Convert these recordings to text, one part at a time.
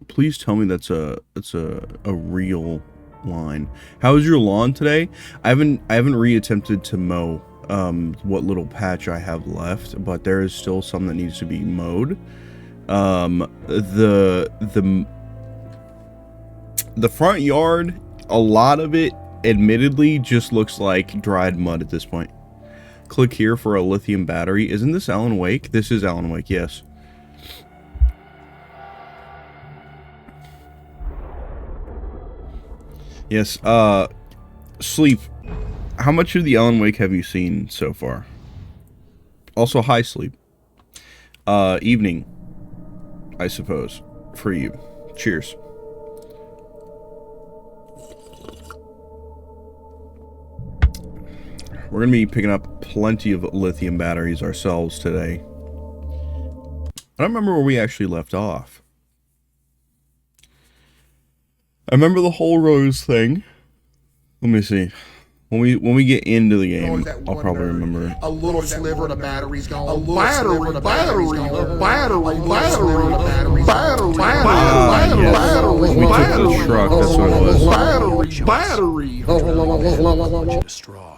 Please tell me that's a real line. How is your lawn today? I haven't reattempted to mow what little patch I have left, but there is still some that needs to be mowed. The front yard, a lot of it admittedly just looks like dried mud at this point. Click here for a lithium battery. Isn't this Alan Wake? This is Alan Wake, yes. Yes, Sleep. How much of the Alan Wake have you seen so far? Also, hi, Sleep. Evening, I suppose, for you. Cheers. We're going to be picking up plenty of lithium batteries ourselves today. I don't remember where we actually left off. I remember the whole Rose thing. Let me see. When we get into the game, I'll probably remember. A little sliver of the battery's gone. A battery, a battery, We took the truck, that's what it was. Battery. A straw.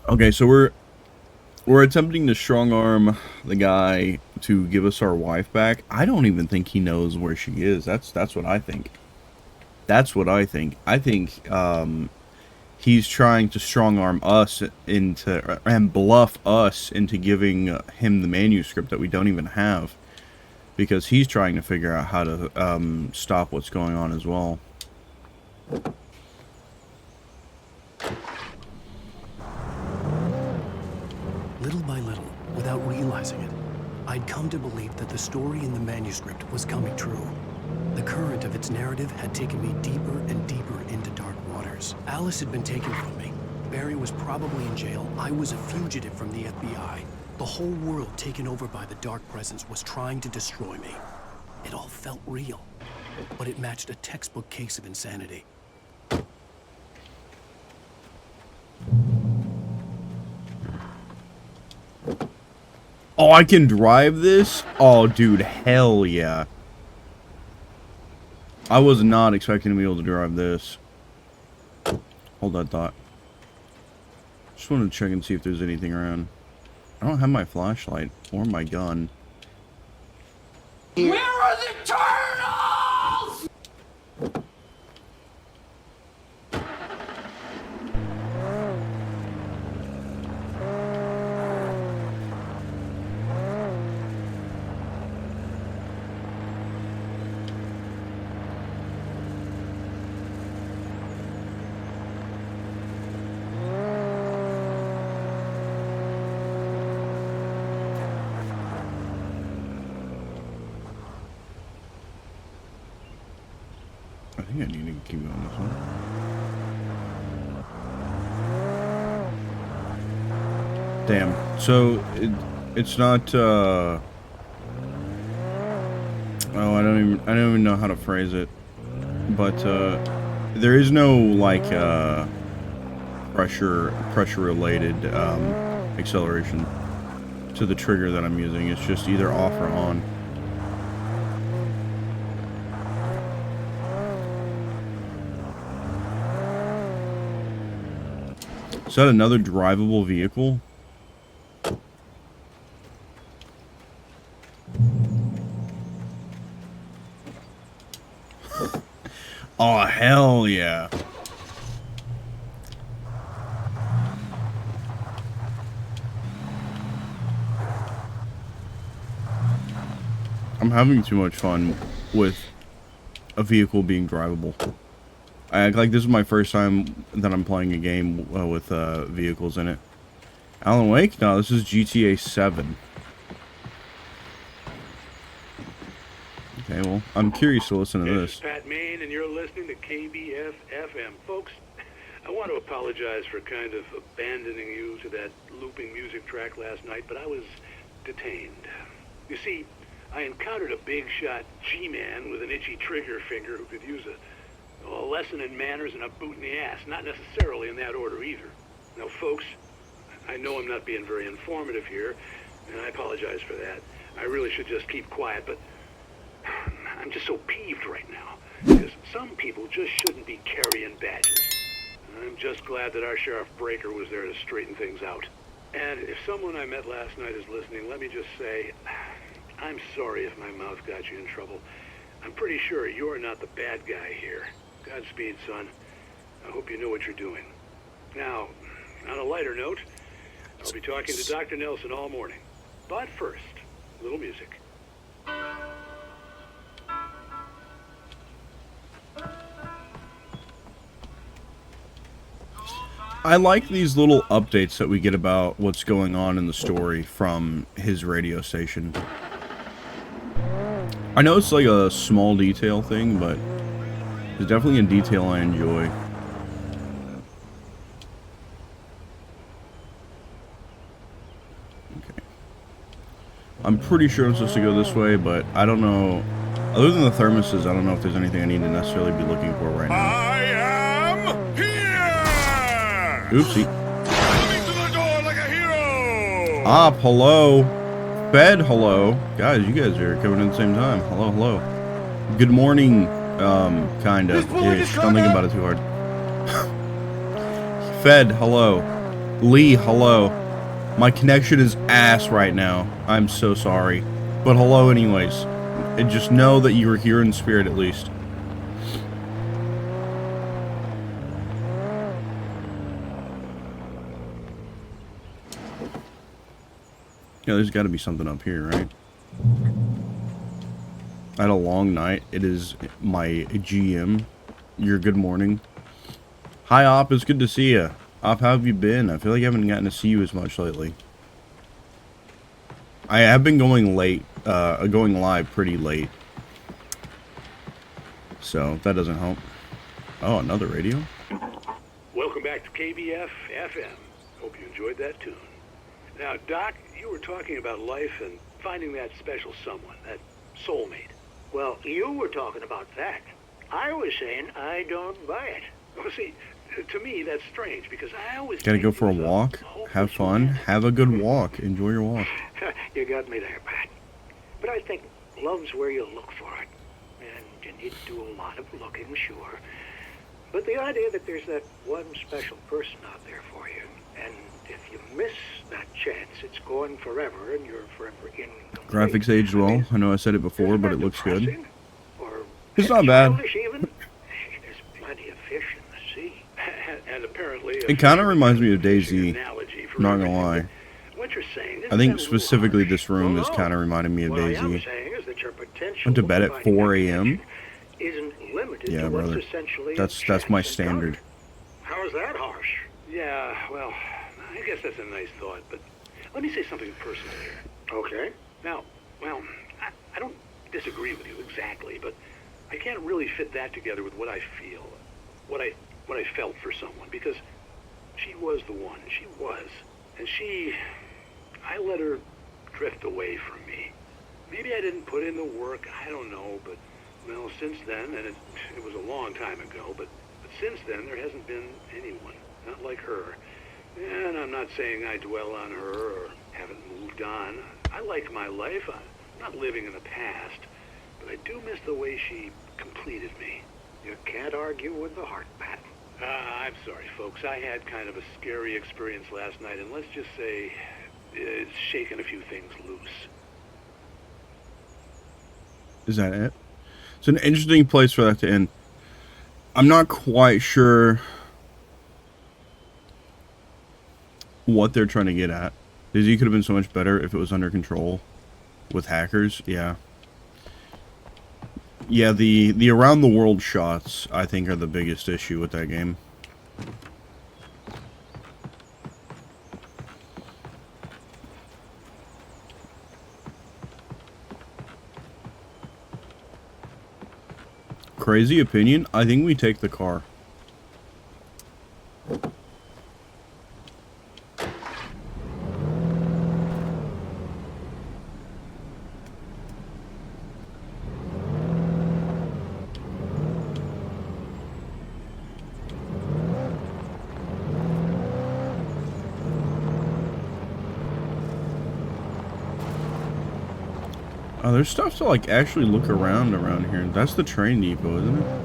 Okay, so we're attempting to strong arm the guy to give us our wife back. I don't even think he knows where she is. That's what I think. That's what I think. I think he's trying to strong arm us into and bluff us into giving him the manuscript that we don't even have, because he's trying to figure out how to stop what's going on as well. Little by little, without realizing it, I'd come to believe that the story in the manuscript was coming true. The current of its narrative had taken me deeper and deeper into dark waters. Alice had been taken from me. Barry was probably in jail. I was a fugitive from the FBI. The whole world taken over by the dark presence was trying to destroy me. It all felt real, but it matched a textbook case of insanity. Oh, I can drive this? Oh, dude, hell yeah. I was not expecting to be able to drive this. Hold that thought. Just wanted to check and see if there's anything around. I don't have my flashlight or my gun. Where are the turtles? I think I need to keep going this one. Damn. So it's not. Oh, I don't even know how to phrase it. But there is no like pressure related acceleration to the trigger that I'm using. It's just either off or on. Is that another drivable vehicle? Oh, hell yeah. I'm having too much fun with a vehicle being drivable. I act like this is my first time that I'm playing a game with vehicles in it. Alan Wake? No, this is GTA 7. Okay, well, I'm curious to listen to This this. is Pat Main, and you're listening to KBF FM. Folks, I want to apologize for kind of abandoning you to that looping music track last night, but I was detained. You see, I encountered a big shot G-man with an itchy trigger finger who could use a lesson in manners and a boot in the ass. Not necessarily in that order either. Now, folks, I know I'm not being very informative here, and I apologize for that. I really should just keep quiet, but I'm just so peeved right now. Because some people just shouldn't be carrying badges. I'm just glad that our Sheriff Breaker was there to straighten things out. And if someone I met last night is listening, let me just say, I'm sorry if my mouth got you in trouble. I'm pretty sure you're not the bad guy here. Godspeed, son. I hope you know what you're doing. Now, on a lighter note, I'll be talking to Dr. Nelson all morning. But first, a little music. I like these little updates that we get about what's going on in the story from his radio station. I know it's like a small detail thing, but it's definitely a detail I enjoy. Okay. I'm pretty sure I'm supposed to go this way, but I don't know. Other than the thermoses, I don't know if there's anything I need to necessarily be looking for right now. I am here! Oopsie. Coming to the door like a hero! Op, hello. Fed, hello. Guys, you guys are coming at the same time. Hello, hello. Good morning, kinda. Ish. Don't think about it too hard. Fed, hello. Lee, hello. My connection is ass right now. I'm so sorry. But hello anyways. And just know that you were here in spirit at least. Yeah, there's got to be something up here, right? I had a long night. It is my GM. Your good morning. Hi, Op. It's good to see you. Op, how have you been? I feel like I haven't gotten to see you as much lately. I have been going late, going live pretty late. So, that doesn't help. Oh, another radio? Welcome back to KBF FM. Hope you enjoyed that tune. Now, Doc, you were talking about life and finding that special someone, that soulmate. Well, you were talking about that. I was saying I don't buy it. Well, see, to me, that's strange, because I always Gotta think go for a it was walk. hopeless Have fun. romance. Have a good walk. Enjoy your walk. You got me there, Pat. But I think love's where you look for it. And you need to do a lot of looking, sure. But the idea that there's that one special person out there for you, and if you miss that chance, it's gone forever, and you're forever incomplete. Graphics aged well. I know I said it before, Isn't but that it looks good. depressing? Or It's not bad. childish even? There's plenty of fish in the sea. And apparently... It kind of reminds me of DayZ. Analogy for Not gonna everything. lie. What you're saying, I think specifically this room is kind of reminding me of What I am DayZ. saying is that your potential Went to bed for at finding 4 that a.m. connection isn't limited Yeah, to what's brother. essentially a That's chance my encounter. standard. How is that harsh? Yeah, well, I guess that's a nice thought, but let me say something personal here. Okay. Now, well, I don't disagree with you exactly, but I can't really fit that together with what I feel, what I felt for someone, because she was the one. She was. And I let her drift away from me. Maybe I didn't put in the work, I don't know, but, well, since then, and it was a long time ago, but since then, there hasn't been anyone, not like her. And I'm not saying I dwell on her or haven't moved on. I like my life. I'm not living in the past, but I do miss the way she completed me. You can't argue with the heart, Pat. I'm sorry, folks. I had kind of a scary experience last night, and let's just say it's shaken a few things loose. Is that it? It's an interesting place for that to end. I'm not quite sure what they're trying to get at. DayZ could have been so much better if it was under control with hackers. Yeah. Yeah, the around the world shots, I think, are the biggest issue with that game. Crazy opinion, I think we take the car. Oh, there's stuff to like actually look around here. That's the train depot, isn't it?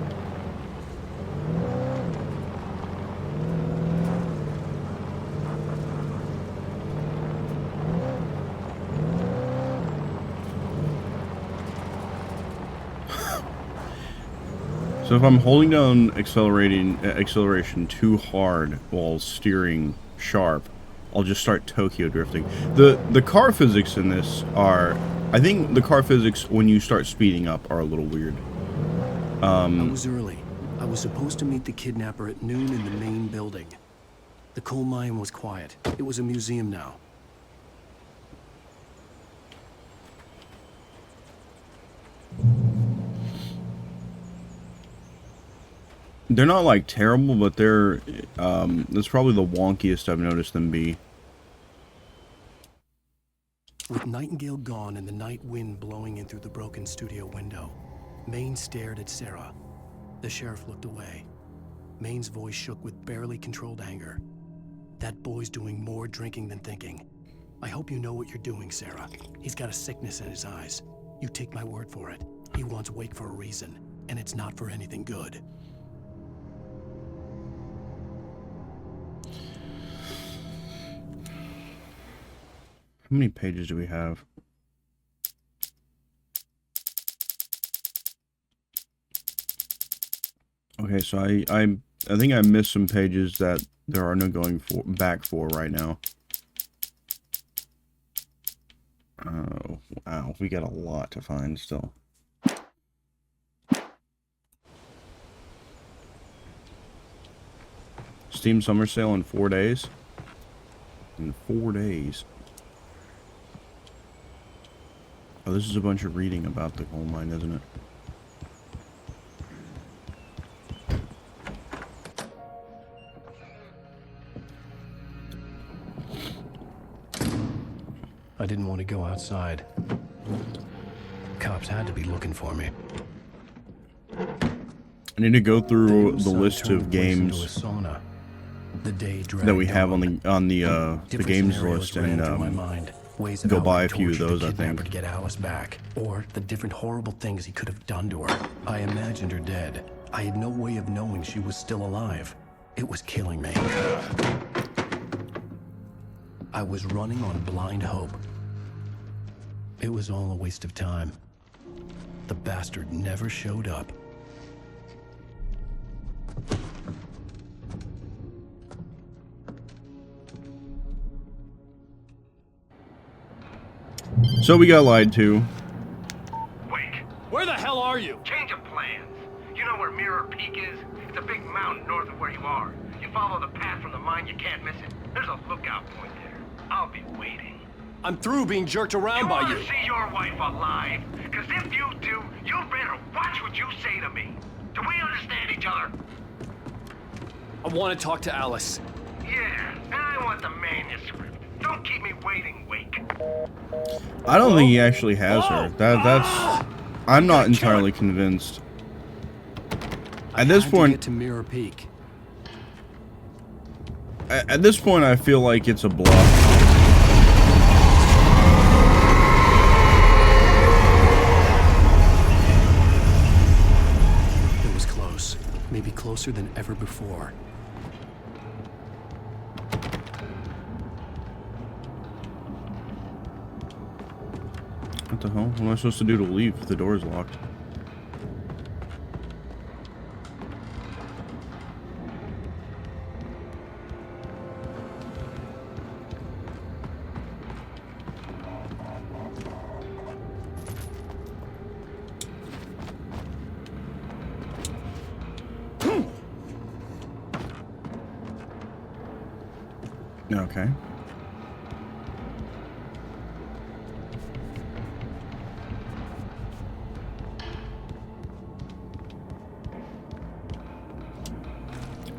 So if I'm holding down acceleration too hard while steering sharp, I'll just start Tokyo drifting. The car physics in this are, I think the car physics when you start speeding up are a little weird. I was early. I was supposed to meet the kidnapper at noon in the main building. The coal mine was quiet. It was a museum now. They're not like terrible, but they're that's probably the wonkiest I've noticed them be. With Nightingale gone and the night wind blowing in through the broken studio window, Maine stared at Sarah. The sheriff looked away. Maine's voice shook with barely controlled anger. That boy's doing more drinking than thinking. I hope you know what you're doing, Sarah. He's got a sickness in his eyes. You take my word for it. He wants Wake for a reason, and it's not for anything good. How many pages do we have? Okay, so I think I missed some pages that there are no going back for right now. Oh, wow, we got a lot to find still. Steam summer sale in 4 days. In 4 days. Oh, this is a bunch of reading about the coal mine, isn't it? I didn't want to go outside. Cops had to be looking for me. I need to go through the list of games that we have on the games list and go buy a few of those, I think. To get Alice back, or the different horrible things he could have done to her. I imagined her dead. I had no way of knowing she was still alive. It was killing me. I was running on blind hope. It was all a waste of time. The bastard never showed up. So we got lied to. Wake. Where the hell are you? Change of plans. You know where Mirror Peak is? It's a big mountain north of where you are. You follow the path from the mine, you can't miss it. There's a lookout point there. I'll be waiting. I'm through being jerked around by you. Want to see your wife alive? Because if you do, you better watch what you say to me. Do we understand each other? I want to talk to Alice. Yeah, and I want the manuscript. Don't keep me waiting, Wake. I don't think he actually has her. That's. I'm not entirely convinced. At this point, get to Mirror Peak. At this point, I feel like it's a bluff. It was close. Maybe closer than ever before. What the hell? What am I supposed to do to leave if the door is locked? Okay.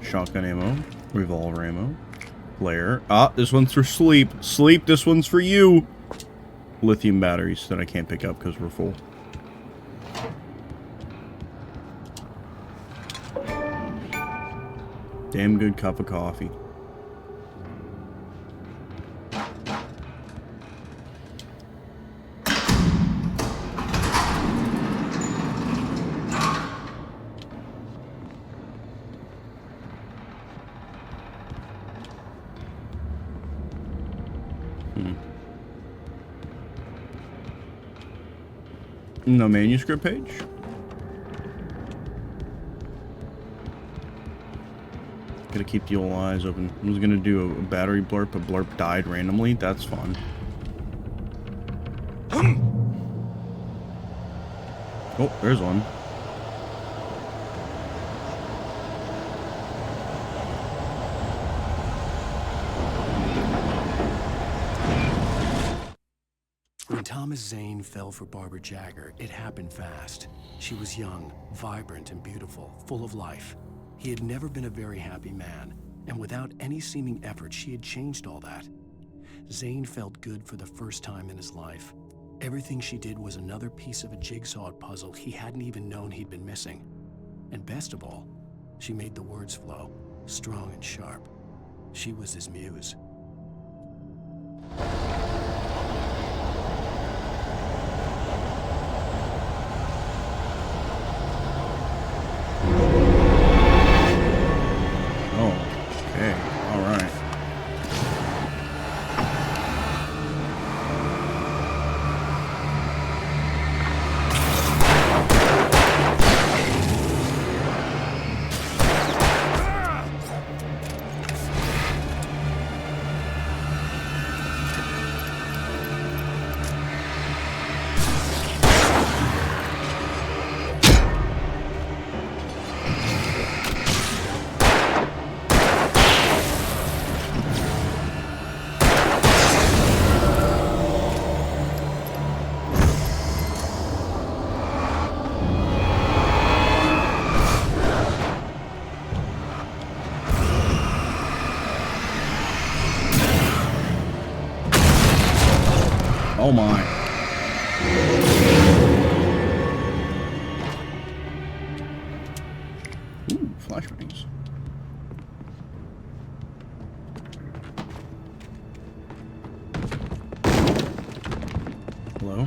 Shotgun ammo, revolver ammo, flare. Ah, this one's for sleep. Sleep, this one's for you. Lithium batteries that I can't pick up because we're full. Damn good cup of coffee. No manuscript page? Gotta keep the old eyes open. I was gonna do a battery blurp, but blurp died randomly. That's fun. Oh, there's one. When Thomas Zane fell for Barbara Jagger, it happened fast. She was young, vibrant, and beautiful, full of life. He had never been a very happy man, and without any seeming effort, she had changed all that. Zane felt good for the first time in his life. Everything she did was another piece of a jigsaw puzzle he hadn't even known he'd been missing. And best of all, she made the words flow, strong and sharp. She was his muse. Oh my. Ooh, flashbangs. Hello?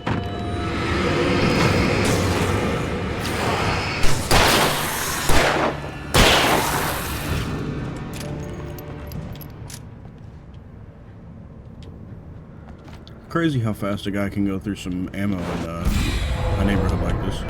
Crazy how fast a guy can go through some ammo in a neighborhood like this.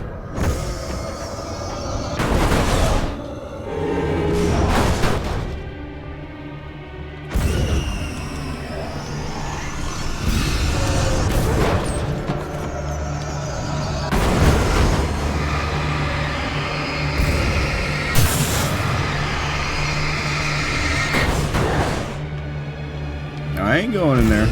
I ain't going in there.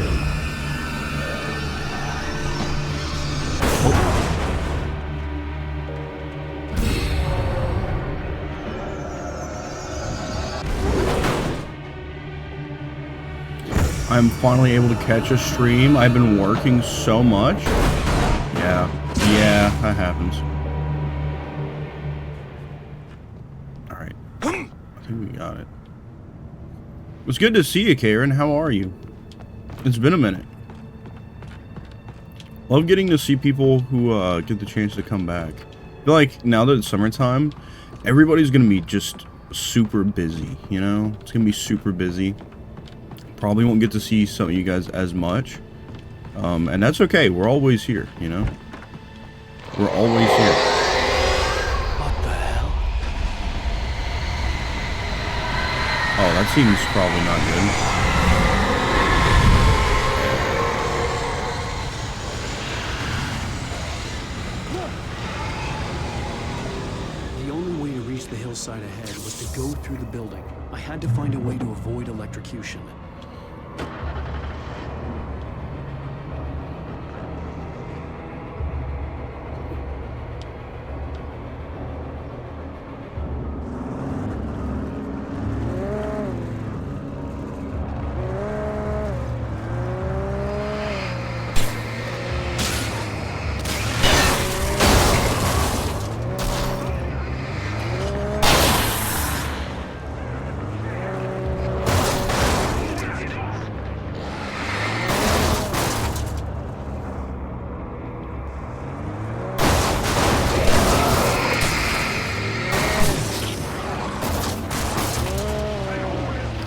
I'm finally able to catch a stream. I've been working so much. Yeah, that happens. Alright. I think we got it. It's good to see you, Karen. How are you? It's been a minute. Love getting to see people who get the chance to come back. I feel like now that it's summertime, everybody's gonna be just super busy, you know? It's gonna be super busy. Probably won't get to see some of you guys as much. And that's okay. We're always here, you know? We're always here. What the hell? Oh, that seems probably not The only way to reach the hillside ahead was to go through the building. I had to find a way to avoid electrocution.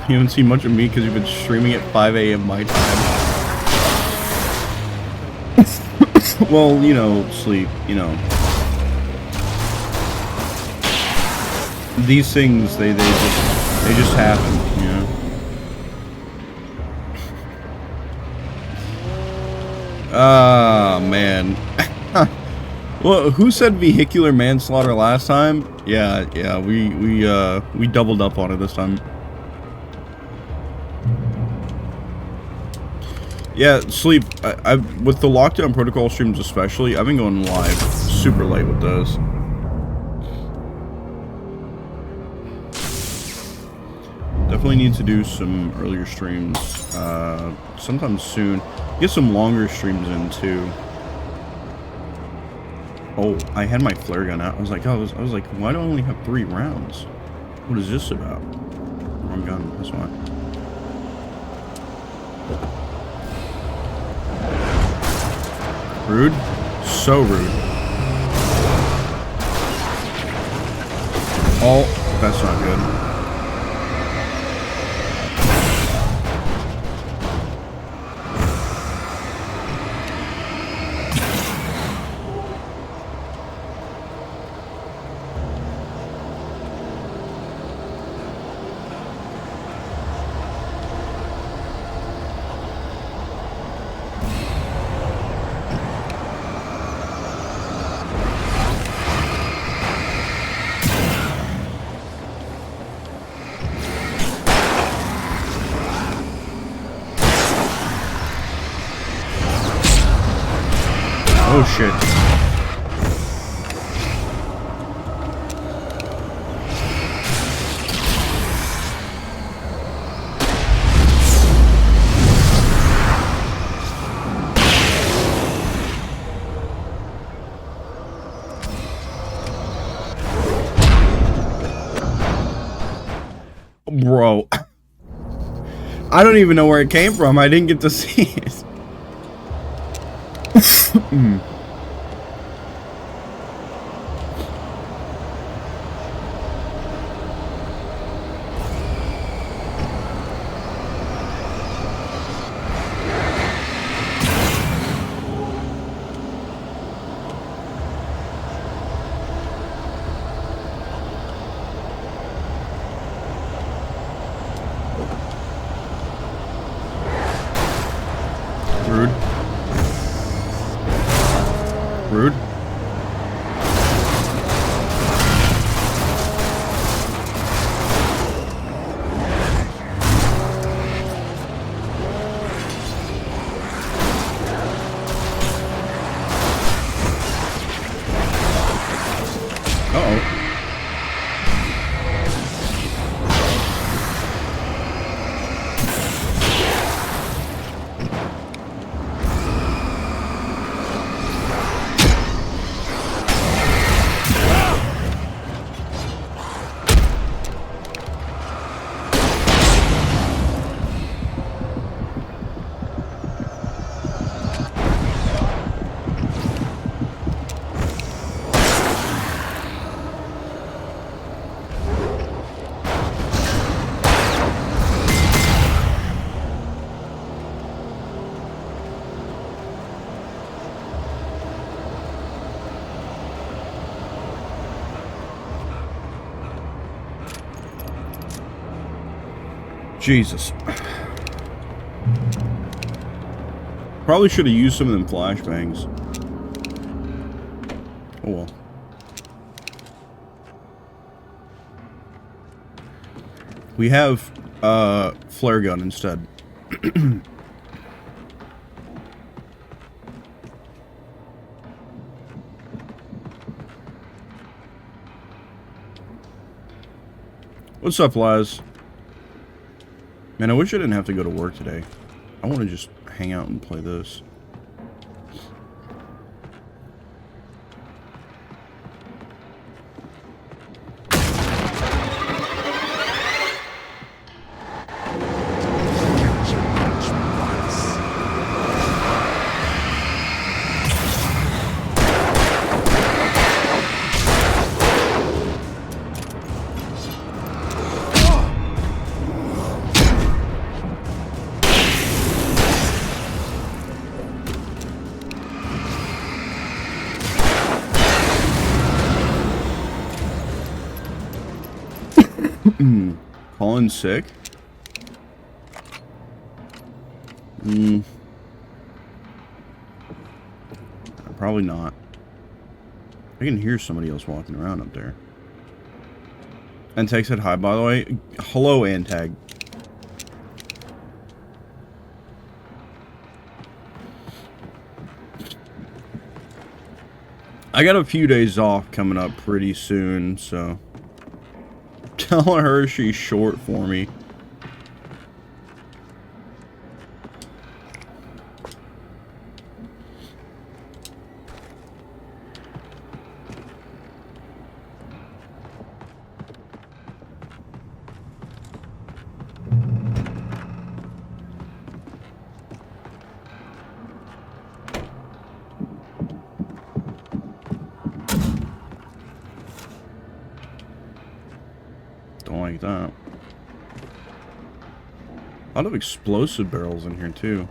You haven't seen much of me because you've been streaming at 5 a.m. my time. Well, you know, sleep, you know. These things, they just happen, you know. Ah, man. Well, who said vehicular manslaughter last time? Yeah, we doubled up on it this time. Yeah, sleep. I with the lockdown protocol streams especially, I've been going live super late with those. Definitely need to do some earlier streams sometime soon. Get some longer streams in too. Oh, I had my flare gun out. I was like, why do I only have 3 rounds? What is this about? Wrong gun. That's why. Rude. So rude. Oh, that's not good. Oh shit. Bro. I don't even know where it came from. I didn't get to see it. Rude. Rude. Uh-oh. Jesus. Probably should have used some of them flashbangs. Oh well. We have flare gun instead. What's up, Laz? Man, I wish I didn't have to go to work today. I want to just hang out and play this. Calling sick? Probably not. I can hear somebody else walking around up there. Antag said hi, by the way. Hello, Antag. I got a few days off coming up pretty soon, so tell her she's short for me. Don't like that. A lot of explosive barrels in here too.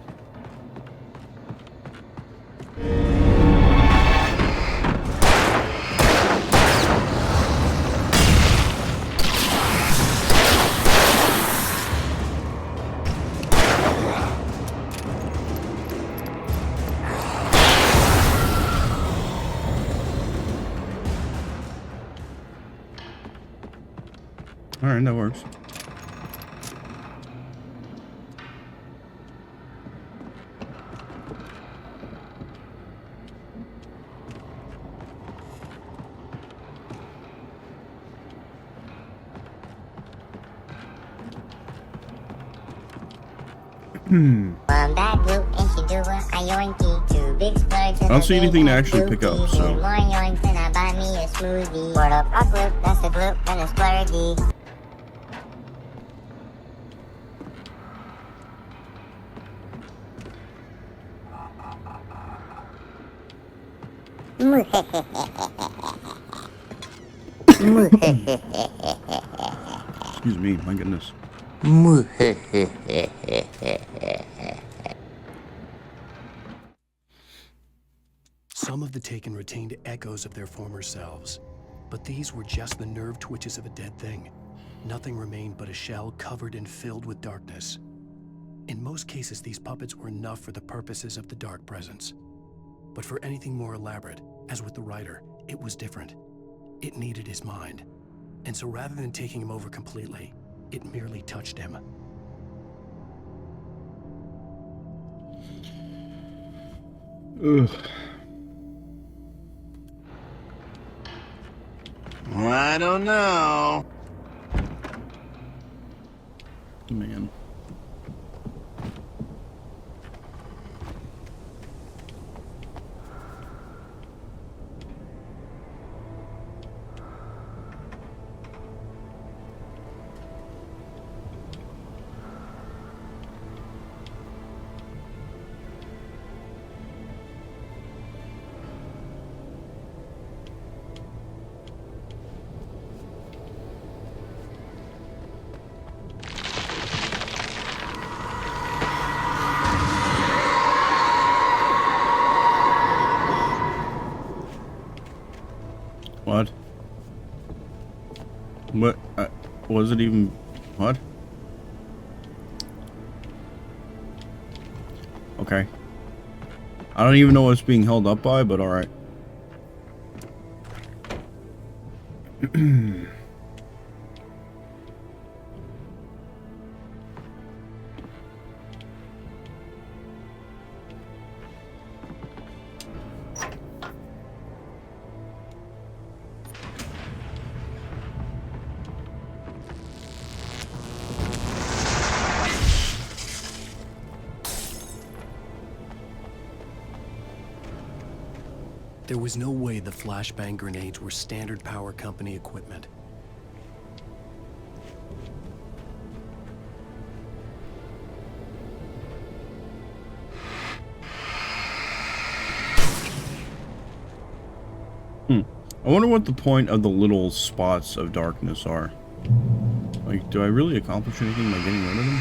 Alright, that works. I don't see anything to actually pick up, so. Excuse me, my goodness. Some of the Taken retained echoes of their former selves, but these were just the nerve twitches of a dead thing. Nothing remained but a shell covered and filled with darkness. In most cases, these puppets were enough for the purposes of the Dark Presence. But for anything more elaborate, as with the writer, it was different. It needed his mind. And so rather than taking him over completely, it merely touched him. Ugh. I don't know. Man. What? What? Was it even... What? Okay. I don't even know what it's being held up by, but alright. There was no way the flashbang grenades were standard power company equipment. I wonder what the point of the little spots of darkness are. Like, do I really accomplish anything by getting rid of them?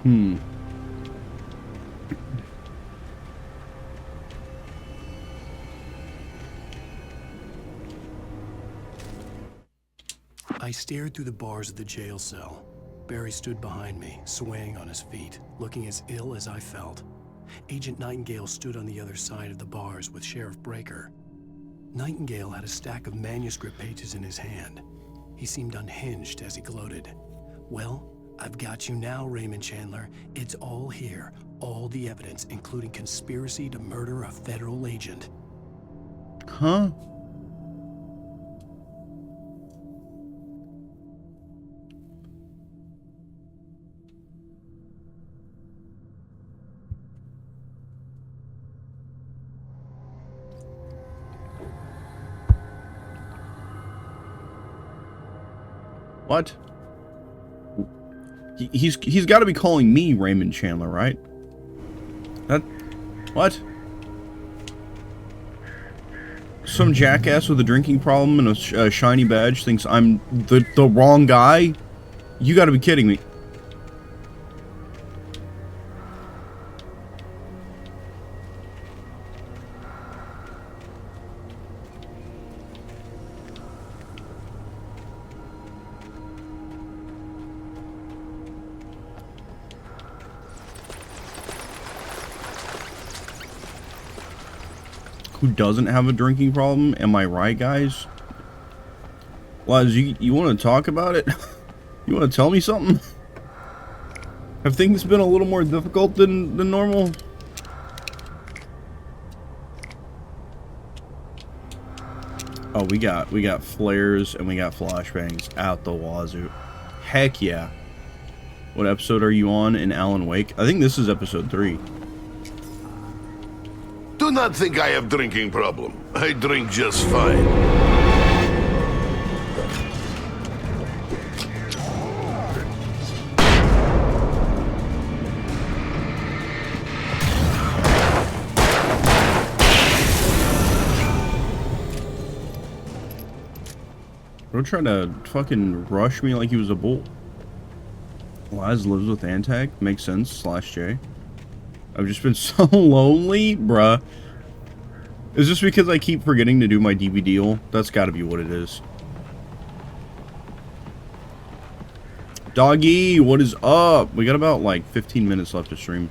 Hmm. I stared through the bars of the jail cell. Barry stood behind me, swaying on his feet, looking as ill as I felt. Agent Nightingale stood on the other side of the bars with Sheriff Breaker. Nightingale had a stack of manuscript pages in his hand. He seemed unhinged as he gloated. Well, I've got you now, Raymond Chandler. It's all here. All the evidence, including conspiracy to murder a federal agent. Huh? What? He's got to be calling me Raymond Chandler, right? That what? Some jackass with a drinking problem and a shiny badge thinks I'm the wrong guy? You got to be kidding me. Who doesn't have a drinking problem? Am I right, guys? Laz, you want to talk about it? You want to tell me something? Have things been a little more difficult than normal? Oh, we got flares and we got flashbangs out the wazoo. Heck yeah. What episode are you on in Alan Wake? I think this is episode 3. Do not think I have drinking problem. I drink just fine. Bro tried to fucking rush me like he was a bull. Laz lives with Antag. Makes sense. /J. I've just been so lonely, bruh. Is this because I keep forgetting to do my DB deal? That's gotta be what it is. Doggy, what is up? We got about like 15 minutes left to stream.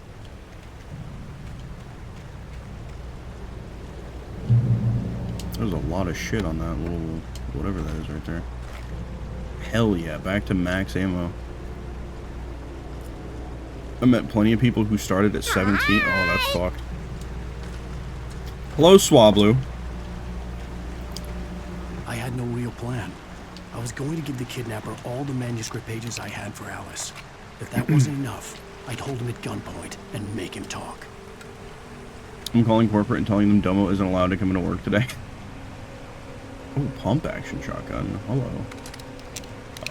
There's a lot of shit on that little whatever that is right there. Hell yeah, back to max ammo. I met plenty of people who started at 17. Oh, that's fucked. Hello, Swablu. I had no real plan. I was going to give the kidnapper all the manuscript pages I had for Alice. If that wasn't enough, I'd hold him at gunpoint and make him talk. I'm calling corporate and telling them Domo isn't allowed to come into work today. Oh, pump action shotgun. Hello.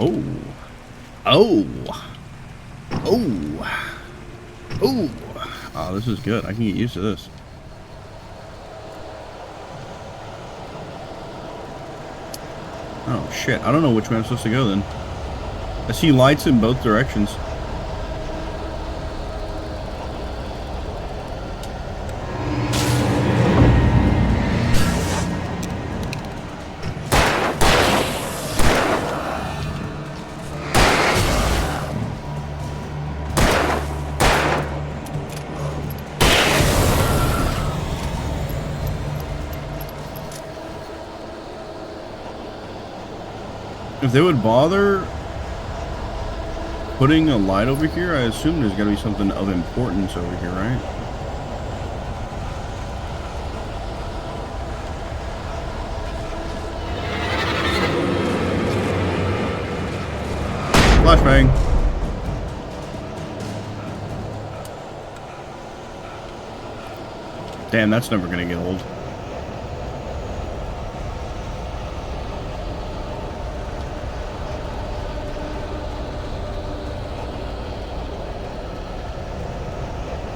Oh. Oh. Oh. Oh. Oh, this is good. I can get used to this. Oh, shit. I don't know which way I'm supposed to go then. I see lights in both directions. If they would bother putting a light over here, I assume there's gotta be something of importance over here, right? Flashbang. Damn, that's never gonna get old.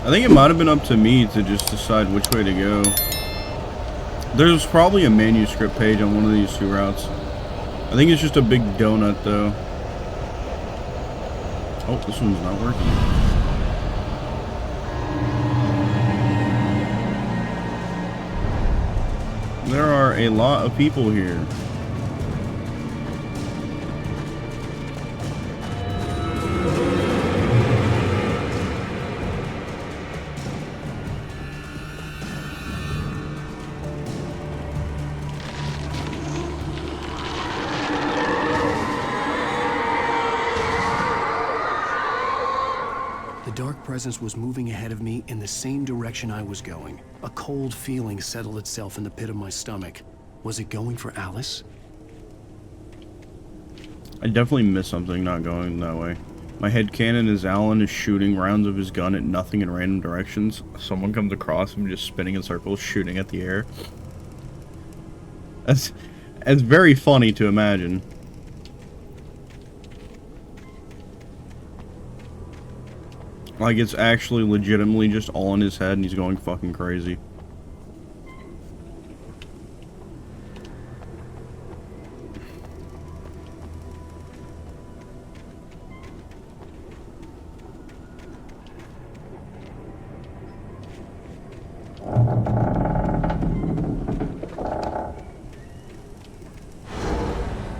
I think it might have been up to me to just decide which way to go. There's probably a manuscript page on one of these two routes. I think it's just a big donut though. Oh, this one's not working. There are a lot of people here. The dark presence was moving ahead of me in the same direction I was going. A cold feeling settled itself in the pit of my stomach. Was it going for Alice? I definitely missed something not going that way. My headcanon is Alan is shooting rounds of his gun at nothing in random directions. Someone comes across him just spinning in circles, shooting at the air. That's very funny to imagine. Like, it's actually legitimately just all in his head and he's going fucking crazy.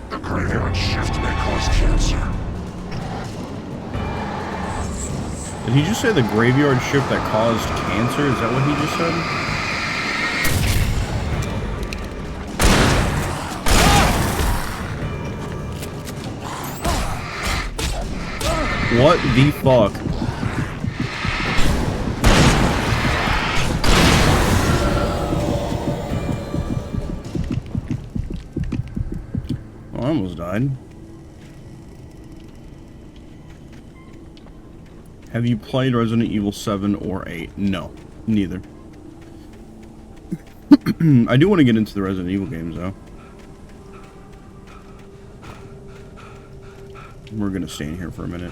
The graveyard shift may cause cancer. Did he just say the graveyard shift that caused cancer? Is that what he just said? What the fuck? Well, I almost died. Have you played Resident Evil 7 or 8? No, neither. I do want to get into the Resident Evil games, though. We're going to stay in here for a minute.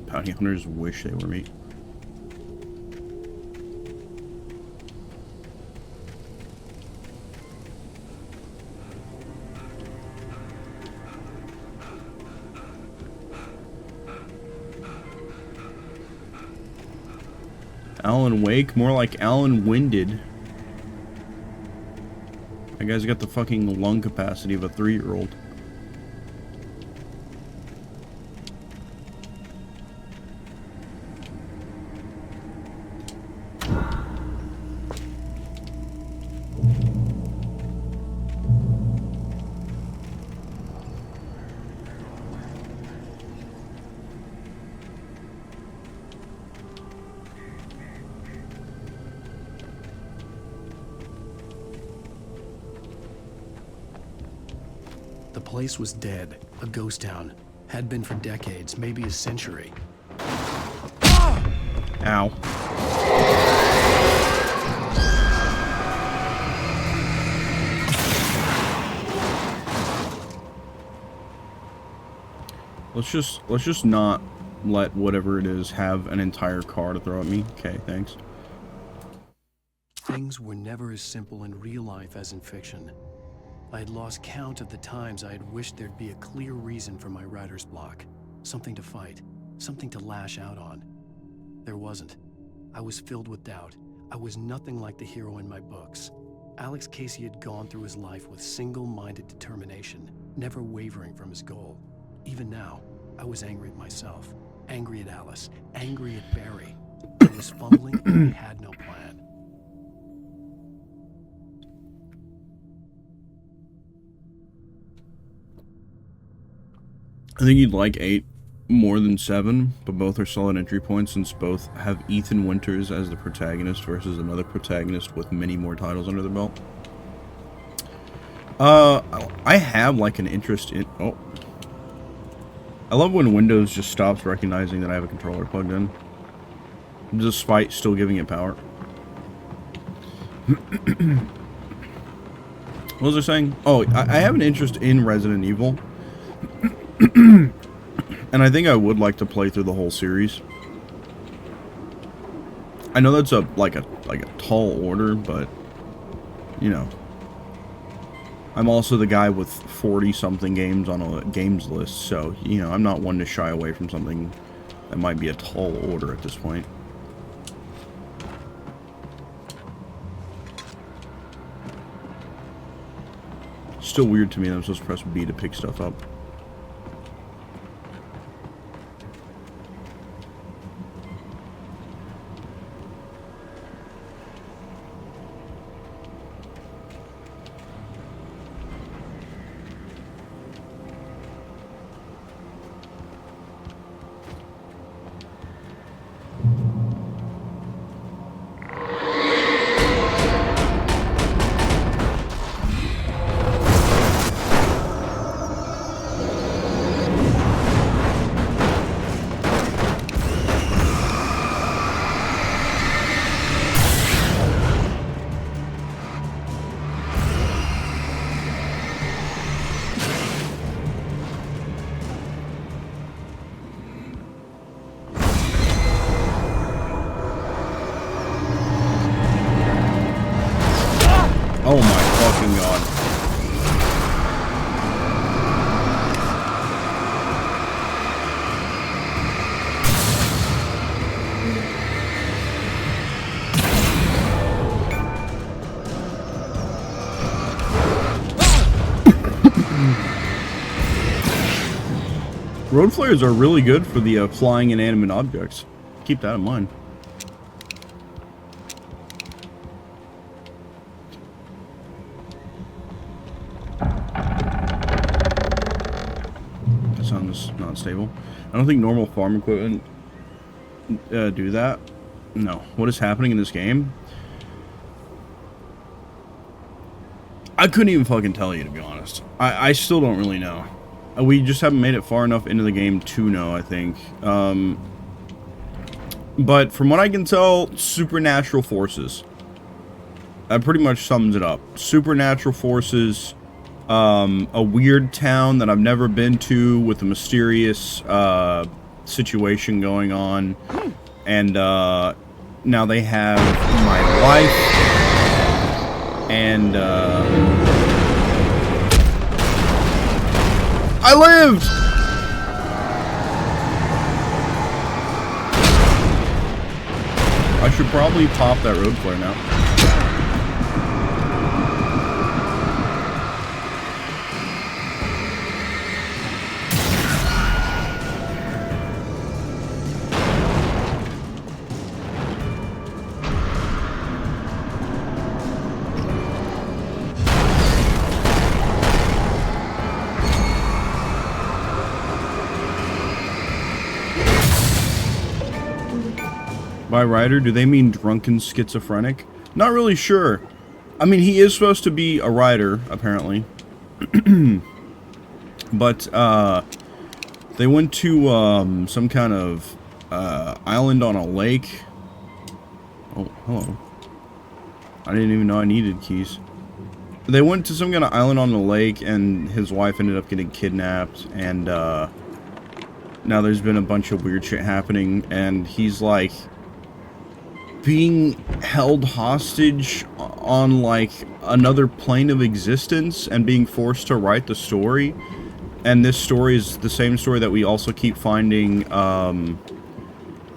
Bounty hunters wish they were me. Alan Wake? More like Alan Winded. That guy's got the fucking lung capacity of a 3-year-old. The place was dead, a ghost town. Had been for decades, maybe a century. Ow. Let's just not let whatever it is have an entire car to throw at me. Okay, thanks. Things were never as simple in real life as in fiction. I had lost count of the times I had wished there'd be a clear reason for my writer's block. Something to fight, something to lash out on. There wasn't. I was filled with doubt. I was nothing like the hero in my books. Alex Casey had gone through his life with single-minded determination, never wavering from his goal. Even now, I was angry at myself, angry at Alice, angry at Barry. I was fumbling and I had no plan. I think you'd like 8 more than 7, but both are solid entry points since both have Ethan Winters as the protagonist versus another protagonist with many more titles under their belt. I have like an interest in... Oh. I love when Windows just stops recognizing that I have a controller plugged in, despite still giving it power. What was I saying? Oh, I have an interest in Resident Evil. And I think I would like to play through the whole series. I know that's like a tall order, but you know, I'm also the guy with 40-something games on a games list, so you know, I'm not one to shy away from something that might be a tall order at this point. still weird to me that I'm supposed to press B to pick stuff up. Oh my fucking god. Road flares are really good for the flying inanimate objects. Keep that in mind. That sounds not stable. I don't think normal farm equipment do that. No. What is happening in this game? I couldn't even fucking tell you, to be honest. I still don't really know. We just haven't made it far enough into the game to know, I think. But from what I can tell, supernatural forces. That pretty much sums it up. Supernatural forces, a weird town that I've never been to with a mysterious situation going on. And now they have my wife and I lived! I should probably pop that road flare now. By writer, do they mean drunken schizophrenic? Not really sure. I mean, he is supposed to be a writer, apparently. But, they went to, some kind of, island on a lake. Oh, hello. I didn't even know I needed keys. They went to some kind of island on the lake, and his wife ended up getting kidnapped, and, now there's been a bunch of weird shit happening, and he's, like, being held hostage on, like, another plane of existence and being forced to write the story. And this story is the same story that we also keep finding,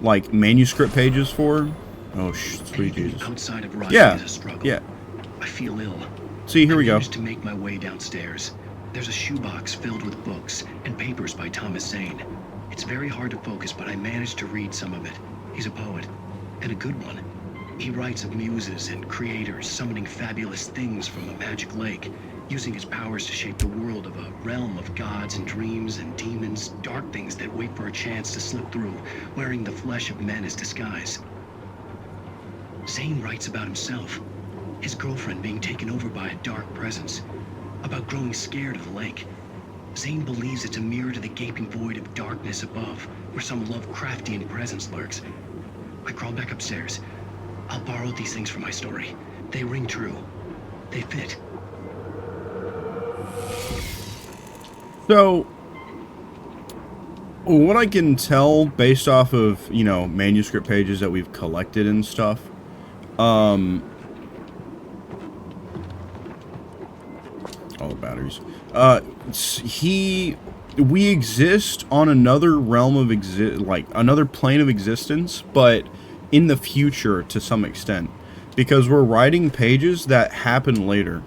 like, manuscript pages for. Oh, sweet Jesus. Outside of writing Yeah, is a struggle. yeah. I feel ill. See, here we I go. managed to make my way downstairs. There's a shoebox filled with books and papers by Thomas Zane. It's very hard to focus, but I managed to read some of it. He's a poet, and a good one. He writes of muses and creators summoning fabulous things from a magic lake, using his powers to shape the world of a realm of gods and dreams and demons, dark things that wait for a chance to slip through, wearing the flesh of men as disguise. Zane writes about himself, his girlfriend being taken over by a dark presence, about growing scared of the lake. Zane believes it's a mirror to the gaping void of darkness above, where some Lovecraftian presence lurks. I crawl back upstairs. I'll borrow these things for my story. They ring true. They fit. So, what I can tell based off of, you know, manuscript pages that we've collected and stuff, oh, batteries. We exist on another realm of another plane of existence, but in the future to some extent, because we're writing pages that happen later.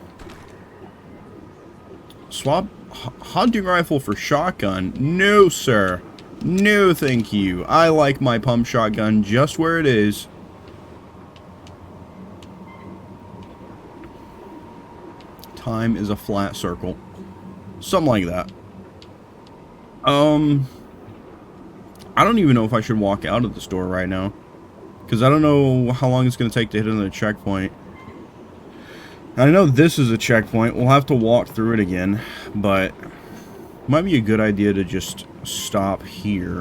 Swap hunting rifle for shotgun. No, sir. No, thank you. I like my pump shotgun just where it is. Time is a flat circle. Something like that. I don't even know if I should walk out of the store right now. Because I don't know how long it's going to take to hit another checkpoint. I know this is a checkpoint. We'll have to walk through it again. But it might be a good idea to just stop here.